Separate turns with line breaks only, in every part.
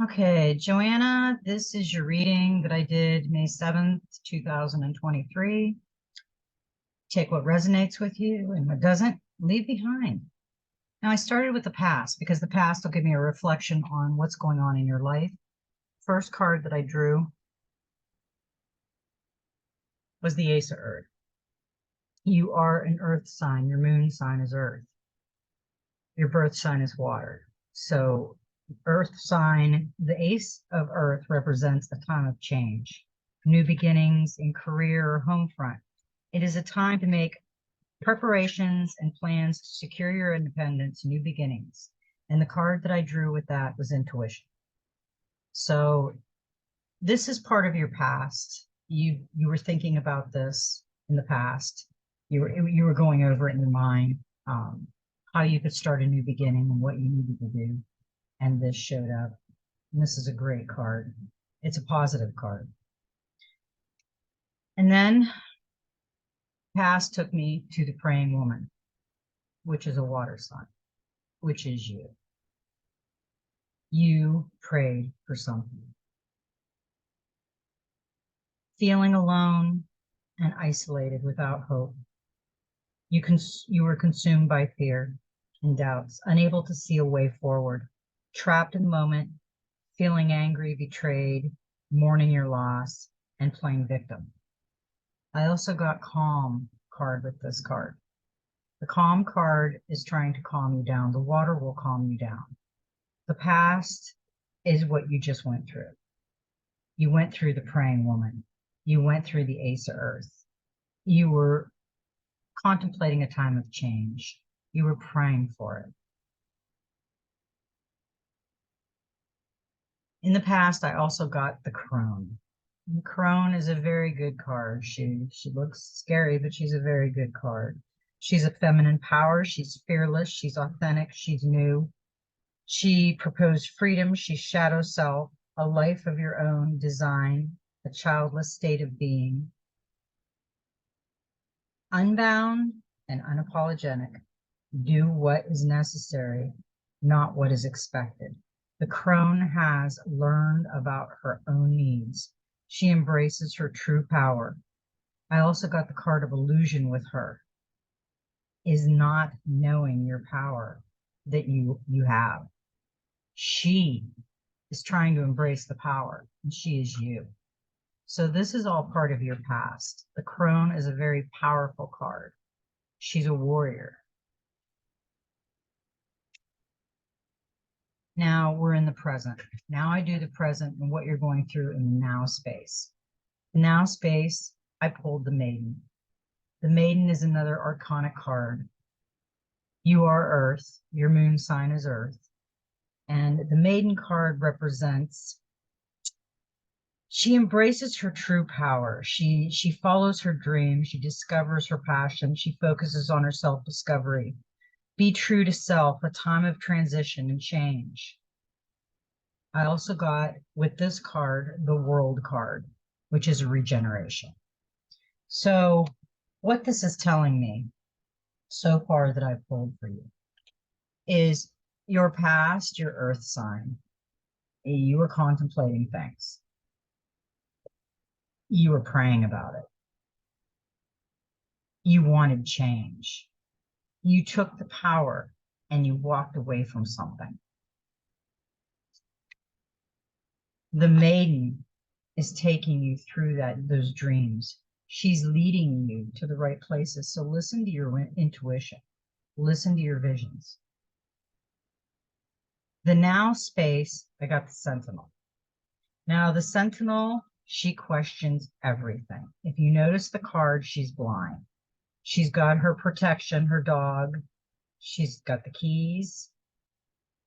Okay, Joanna, this is your reading that I did May 7th, 2023. Take what resonates with you and what doesn't, leave behind. Now, I started with the past because the past will give me a reflection on what's going on in your life. First card that I drew was the Ace of Earth. You are an earth sign. Your moon sign is earth. Your birth sign is water. So earth sign, the Ace of Earth represents a time of change, new beginnings in career or home front. It is a time to make preparations and plans to secure your independence, new beginnings. And the card that I drew with that was intuition. So this is part of your past. You were thinking about this in the past. You were going over it in your mind, how you could start a new beginning and what you needed to do. And this showed up. And this is a great card. It's a positive card. And then past took me to the praying woman, which is a water sign, which is you. You prayed for something. Feeling alone and isolated without hope. You were consumed by fear and doubts, unable to see a way forward, trapped in the moment, feeling angry, betrayed, mourning your loss, and playing victim. I also got calm card with this card. The calm card is trying to calm you down. The water will calm you down. The past is what you just went through. You went through the praying woman. You went through the Ace of Earth. You were contemplating a time of change. You were praying for it. In the past, I also got the crone. The crone is a very good card. She looks scary, but she's a very good card. She's a feminine power. She's fearless. She's authentic. She's new. She proposed freedom. She's shadow self, a life of your own design, a childless state of being. Unbound and unapologetic. Do what is necessary, not what is expected. The crone has learned about her own needs. She embraces her true power. I also got the card of illusion with her, is not knowing your power that you have. She is trying to embrace the power, and she is you. So this is all part of your past. The crone is a very powerful card. She's a warrior. Now we're in the present. Now I do the present and what you're going through in the now space. The now space, I pulled the maiden. The maiden is another arcana card. You are Earth. Your moon sign is Earth. And the maiden card represents, she embraces her true power. She follows her dreams. She discovers her passion. She focuses on her self-discovery. Be true to self, a time of transition and change. I also got with this card, the World card, which is a regeneration. So what this is telling me so far that I've pulled for you is your past, your earth sign. You were contemplating things. You were praying about it. You wanted change. You took the power and you walked away from something. The maiden is taking you through those dreams. She's leading you to the right places. So listen to your intuition. Listen to your visions. The now space, I got the sentinel. Now the sentinel, she questions everything. If you notice the card, she's blind. She's got her protection, her dog. She's got the keys.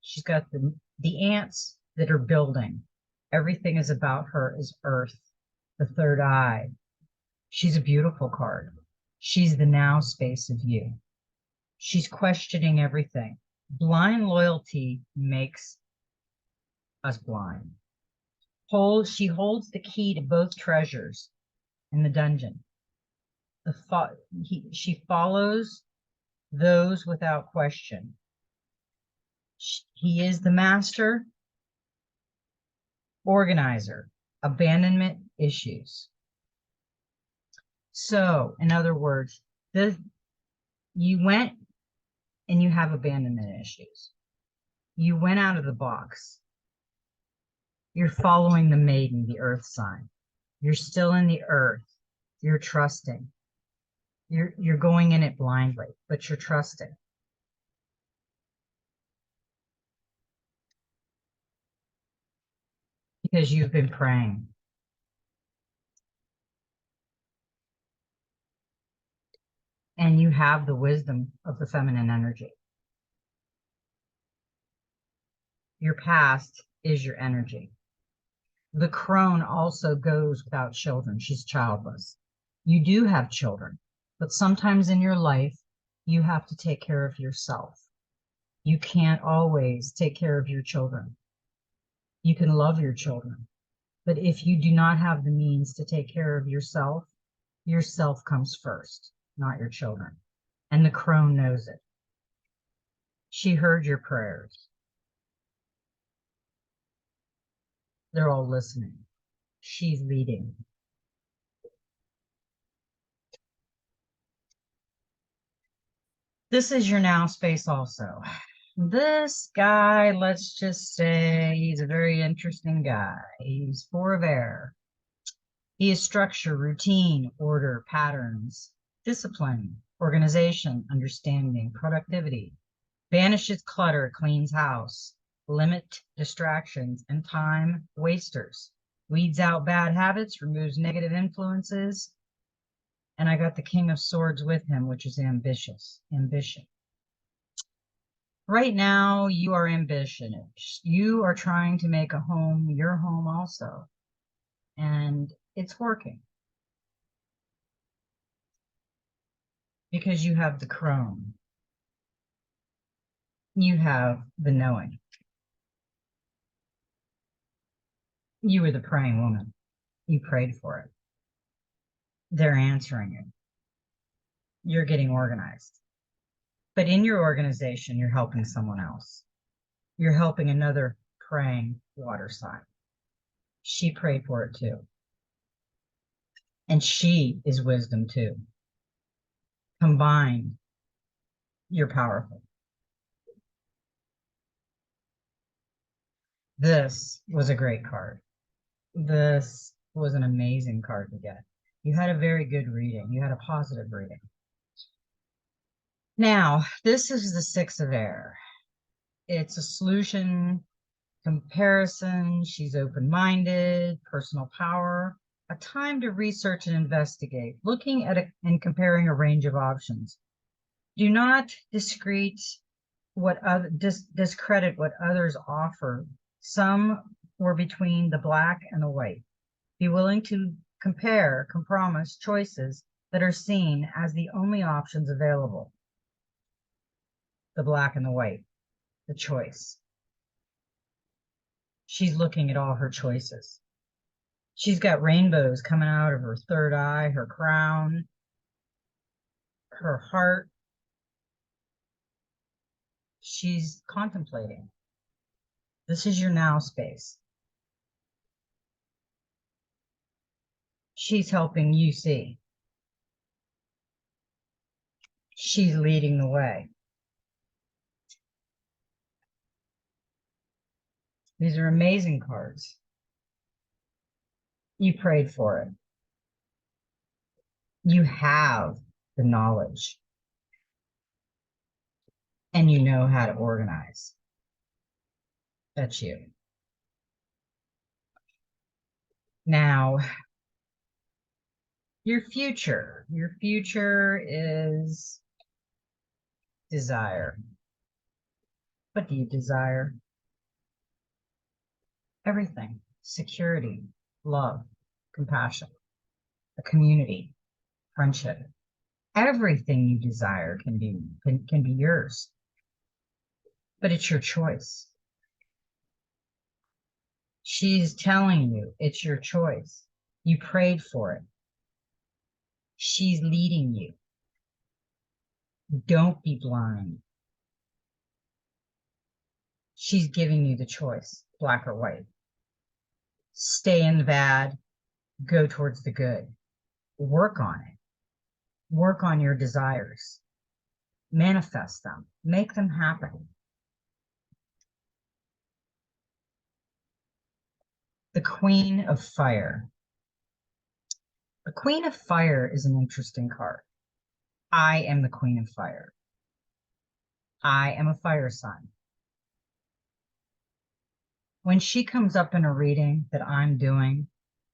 She's got the ants that are building. Everything is about her is earth, the third eye. She's a beautiful card. She's the now space of you. She's questioning everything. Blind loyalty makes us blind. She holds the key to both treasures in the dungeon. She follows those without question. He is the master. Organizer, abandonment issues. So, in other words, you went and you have abandonment issues. You went out of the box. You're following the maiden, the earth sign. You're still in the earth. You're trusting. You're going in it blindly, but you're trusting. Because you've been praying. And you have the wisdom of the feminine energy. Your past is your energy. The crone also goes without children. She's childless. You do have children, but sometimes in your life, you have to take care of yourself. You can't always take care of your children. You can love your children, but if you do not have the means to take care of yourself comes first, not your children. And the crone knows it. She heard your prayers. They're all listening. She's leading. This is your now space also. This guy, let's just say he's a very interesting guy. He's 4 of air. He is structure, routine, order, patterns, discipline, organization, understanding, productivity. Banishes clutter, cleans house, limit distractions and time wasters. Weeds out bad habits, removes negative influences. And I got the King of Swords with him, which is ambition. Right now, you are ambitious. You are trying to make a home your home also. And it's working. Because you have the crone. You have the knowing. You were the praying woman. You prayed for it. They're answering it. You're getting organized. But in your organization, you're helping someone else. You're helping another praying water sign. She prayed for it too. And she is wisdom too. Combined, you're powerful. This was a great card. This was an amazing card to get. You had a very good reading. You had a positive reading. Now, this is the 6 of air. It's a solution, comparison. She's open-minded, personal power, a time to research and investigate, looking at and comparing a range of options. Do not discredit what others offer. Some were between the black and the white. Be willing to compare, compromise choices that are seen as the only options available. The black and the white, the choice. She's looking at all her choices. She's got rainbows coming out of her third eye, her crown, her heart. She's contemplating. This is your now space. She's helping you see. She's leading the way. These are amazing cards. You prayed for it. You have the knowledge. And you know how to organize. That's you. Now, your future. Your future is desire. What do you desire? Everything. Security, love, compassion, a community, friendship. Everything you desire can be yours. But it's your choice. She's telling you it's your choice. You prayed for it. She's leading you. Don't be blind. She's giving you the choice, black or white. stay in the bad, go towards the good. Work on it. Work on your desires. Manifest them. Make them happen. The Queen of Fire. The Queen of Fire is an interesting card. I am the Queen of Fire. I am a fire sign. When she comes up in a reading that I'm doing,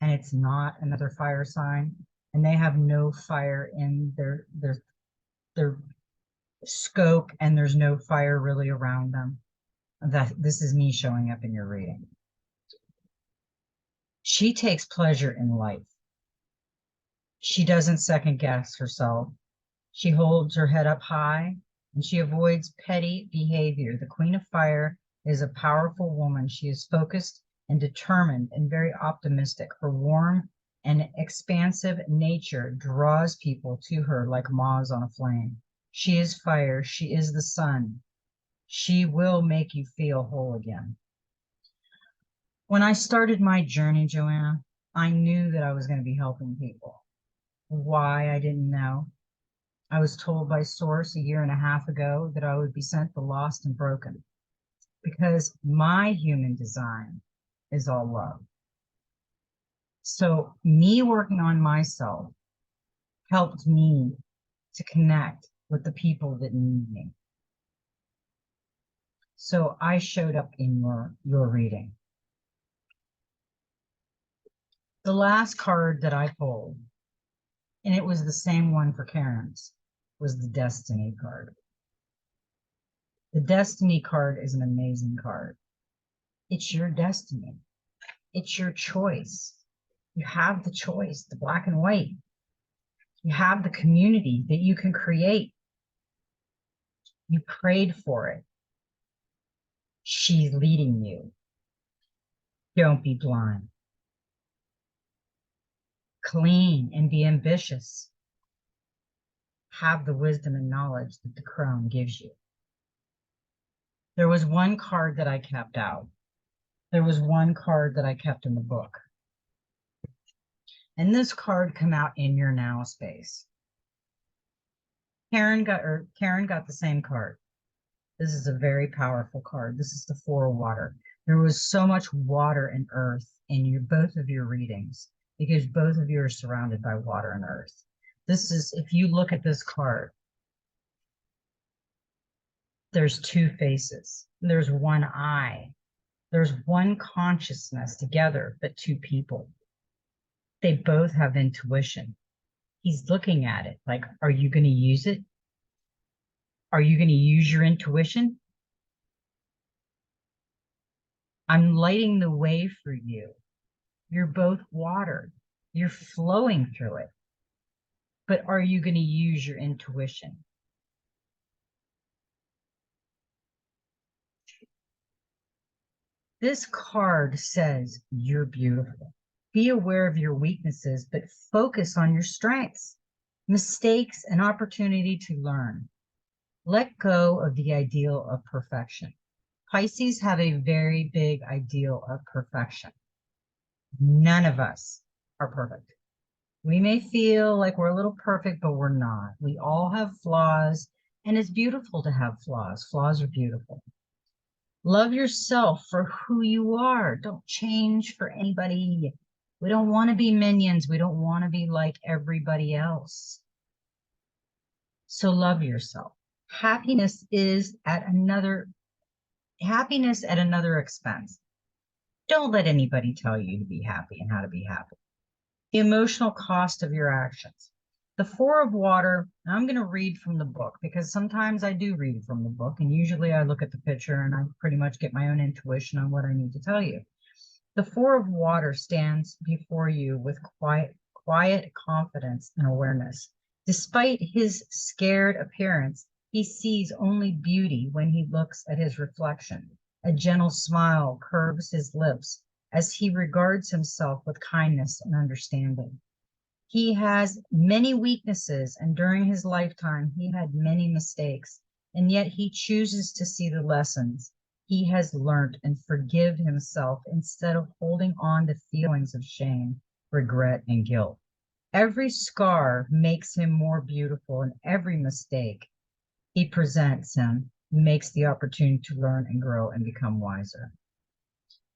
and it's not another fire sign, and they have no fire in their scope, and there's no fire really around them, that this is me showing up in your reading. She takes pleasure in life. She doesn't second guess herself. She holds her head up high and she avoids petty behavior. The Queen of Fire is a powerful woman. She is focused and determined and very optimistic. Her warm and expansive nature draws people to her like moths on a flame. She is fire. She is the sun. She will make you feel whole again. When I started my journey, Joanna, I knew that I was going to be helping people. Why, I didn't know. I was told by Source a year and a half ago that I would be sent the lost and broken because my human design is all love. So me working on myself helped me to connect with the people that need me. So I showed up in your reading. The last card that I pulled, and it was the same one for Karen's, was the Destiny card. The Destiny card is an amazing card. It's your destiny. It's your choice. You have the choice, the black and white. You have the community that you can create. You prayed for it. She's leading you. Don't be blind. Clean and be ambitious. Have the wisdom and knowledge that the crown gives you. There was one card that I kept out. There was one card that I kept in the book. And this card come out in your now space. Karen got the same card. This is a very powerful card. This is the Four of Water. There was so much water and earth in both of your readings because both of you are surrounded by water and earth. This is, if you look at this card, there's two faces. There's one eye. There's one consciousness together, but two people. They both have intuition. He's looking at it like, are you going to use it? Are you going to use your intuition? I'm lighting the way for you. You're both water. You're flowing through it. But are you going to use your intuition? This card says you're beautiful. Be aware of your weaknesses, but focus on your strengths, mistakes, and opportunity to learn. Let go of the ideal of perfection. Pisces have a very big ideal of perfection. None of us are perfect. We may feel like we're a little perfect, but we're not. We all have flaws, and it's beautiful to have flaws. Flaws are beautiful. Love yourself for who you are. Don't change for anybody. We don't want to be minions. We don't want to be like everybody else. So love yourself. Happiness at another expense. Don't let anybody tell you to be happy and how to be happy. The emotional cost of your actions. The Four of Water, I'm going to read from the book because sometimes I do read from the book and usually I look at the picture and I pretty much get my own intuition on what I need to tell you. The Four of Water stands before you with quiet confidence and awareness. Despite his scared appearance, he sees only beauty when he looks at his reflection. A gentle smile curves his lips as he regards himself with kindness and understanding. He has many weaknesses, and during his lifetime, he had many mistakes, and yet he chooses to see the lessons. he has learned and forgive himself instead of holding on to feelings of shame, regret, and guilt. Every scar makes him more beautiful, and every mistake he presents him makes the opportunity to learn and grow and become wiser.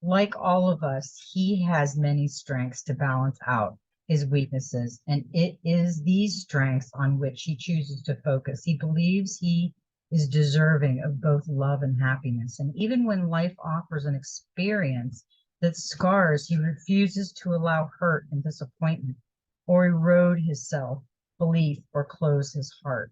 Like all of us, he has many strengths to balance out his weaknesses, and it is these strengths on which he chooses to focus. He believes he is deserving of both love and happiness, and even when life offers an experience that scars, he refuses to allow hurt and disappointment or erode his self-belief or close his heart.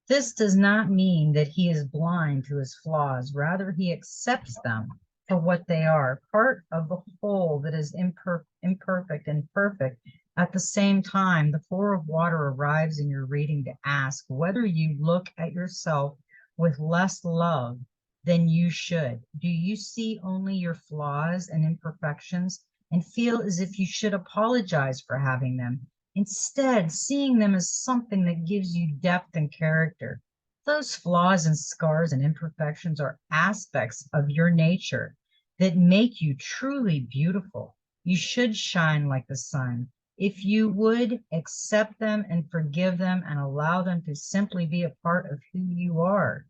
This does not mean that he is blind to his flaws. Rather, he accepts them for what they are, part of the whole that is imperfect and perfect. At the same time, the Four of Water arrives in your reading to ask whether you look at yourself with less love than you should. Do you see only your flaws and imperfections and feel as if you should apologize for having them, instead seeing them as something that gives you depth and character? Those flaws and scars and imperfections are aspects of your nature that make you truly beautiful. You should shine like the sun. If you would accept them and forgive them and allow them to simply be a part of who you are.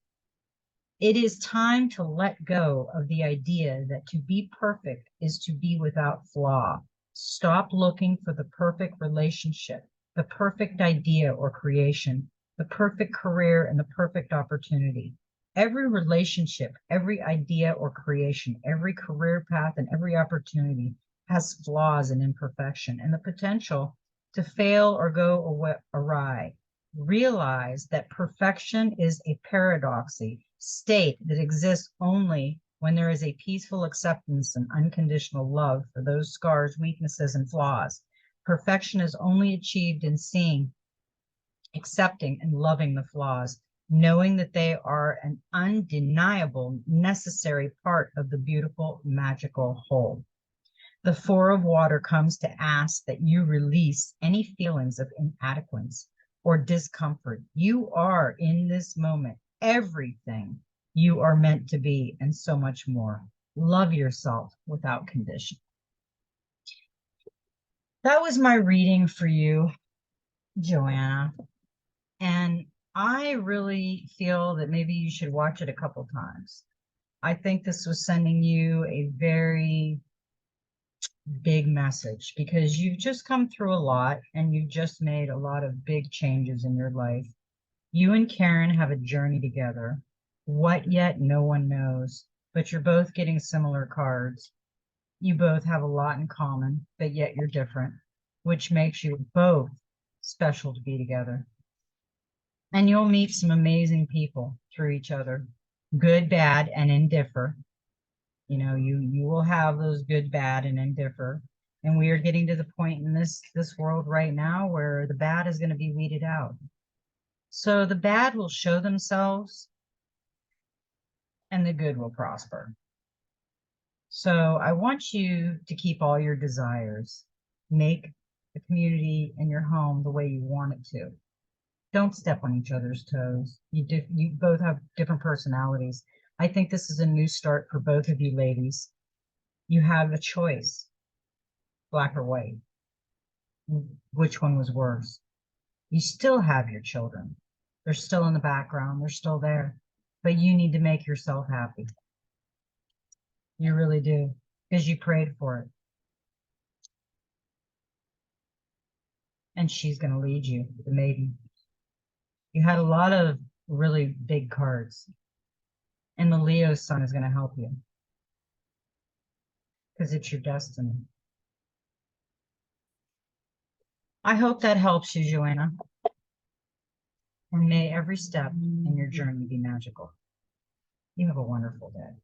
It is time to let go of the idea that to be perfect is to be without flaw. Stop looking for the perfect relationship, the perfect idea or creation, the perfect career, and the perfect opportunity. Every relationship, every idea or creation, every career path, and every opportunity has flaws and imperfection and the potential to fail or go awry. Realize that perfection is a paradoxy state that exists only when there is a peaceful acceptance and unconditional love for those scars, weaknesses, and flaws. Perfection is only achieved in seeing, accepting, and loving the flaws, knowing that they are an undeniable, necessary part of the beautiful, magical whole. The Four of Water comes to ask that you release any feelings of inadequacy or discomfort. You are in this moment everything you are meant to be and so much more. Love yourself without condition. That was my reading for you, Joanna. And I really feel that maybe you should watch it a couple times. I think this was sending you a very big message because you've just come through a lot and you've just made a lot of big changes in your life. You and Karen have a journey together. What yet? No one knows, but you're both getting similar cards. You both have a lot in common, but yet you're different, which makes you both special to be together. And you'll meet some amazing people through each other, good, bad, and indifferent. You know, you will have those good, bad, and indifferent. And we are getting to the point in this world right now where the bad is going to be weeded out. So the bad will show themselves and the good will prosper. So I want you to keep all your desires. Make the community and your home the way you want it to. Don't step on each other's toes. You both have different personalities. I think this is a new start for both of you ladies. You have a choice, black or white. Which one was worse? You still have your children. They're still in the background. They're still there. But you need to make yourself happy. You really do, because you prayed for it. And she's going to lead you, the maiden. You had a lot of really big cards. And the Leo sun is going to help you. Because it's your destiny. I hope that helps you, Joanna. And may every step in your journey be magical. You have a wonderful day.